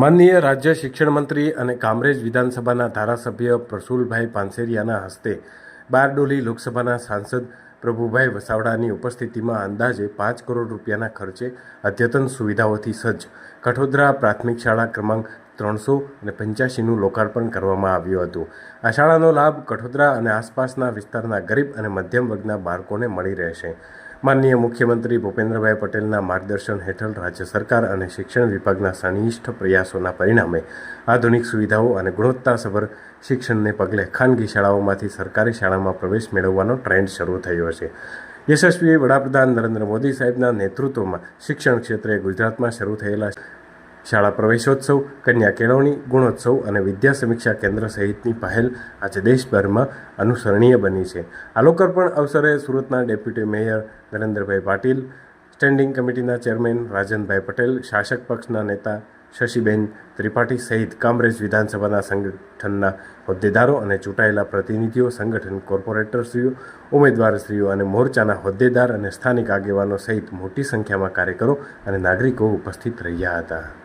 માનનીય રાજ્ય શિક્ષણ મંત્રી અને કામરેજ વિધાનસભાના ધારાસભ્ય પ્રસુલભાઈ પાનસેરિયાના હસ્તે બારડોલી લોકસભાના સાંસદ પ્રભુભાઈ વસાવડાની ઉપસ્થિતિમાં અંદાજે 5 કરોડ રૂપિયાના ખર્ચે અદ્યતન સુવિધાઓથી સજ્જ કઠોદરા પ્રાથમિક શાળા ક્રમાંક 385નું લોકાર્પણ કરવામાં આવ્યું હતું. આ શાળાનો લાભ કઠોદરા અને આસપાસના વિસ્તારના ગરીબ અને મધ્યમ વર્ગના બાળકોને મળી રહેશે. માનનીય મુખ્યમંત્રી ભૂપેન્દ્રભાઈ પટેલના માર્ગદર્શન હેઠળ રાજ્ય સરકાર અને શિક્ષણ વિભાગના સંનિષ્ઠ પ્રયાસોના પરિણામે આધુનિક સુવિધાઓ અને ગુણવત્તાસભર શિક્ષણને પગલે ખાનગી શાળાઓમાંથી સરકારી શાળામાં પ્રવેશ મેળવવાનો ટ્રેન્ડ શરૂ થયો છે. યશસ્વી વડાપ્રધાન નરેન્દ્ર મોદી સાહેબના નેતૃત્વમાં શિક્ષણ ક્ષેત્રે ગુજરાતમાં શરૂ થયેલા શાળા પ્રવેશોત્સવ, કન્યા કેળવણી, ગુણોત્સવ અને વિદ્યા સમીક્ષા કેન્દ્ર સહિતની પહેલ આજે દેશભરમાં અનુસરણીય બની છે. આ લોકાર્પણ અવસરે સુરતના deputy mayor Narendrabhai Patil, standing કમિટીના ચેરમેન રાજનભાઈ પટેલ, શાસક પક્ષના નેતા શશીબેન ત્રિપાઠી સહિત કામરેજ વિધાનસભાના સંગઠનના હોદ્દેદારો અને ચૂંટાયેલા પ્રતિનિધિઓ, સંગઠન કોર્પોરેટરશ્રીઓ, ઉમેદવારશ્રીઓ અને મોરચાના હોદ્દેદાર અને સ્થાનિક આગેવાનો સહિત મોટી સંખ્યામાં કાર્યકરો અને નાગરિકો ઉપસ્થિત રહ્યા હતા.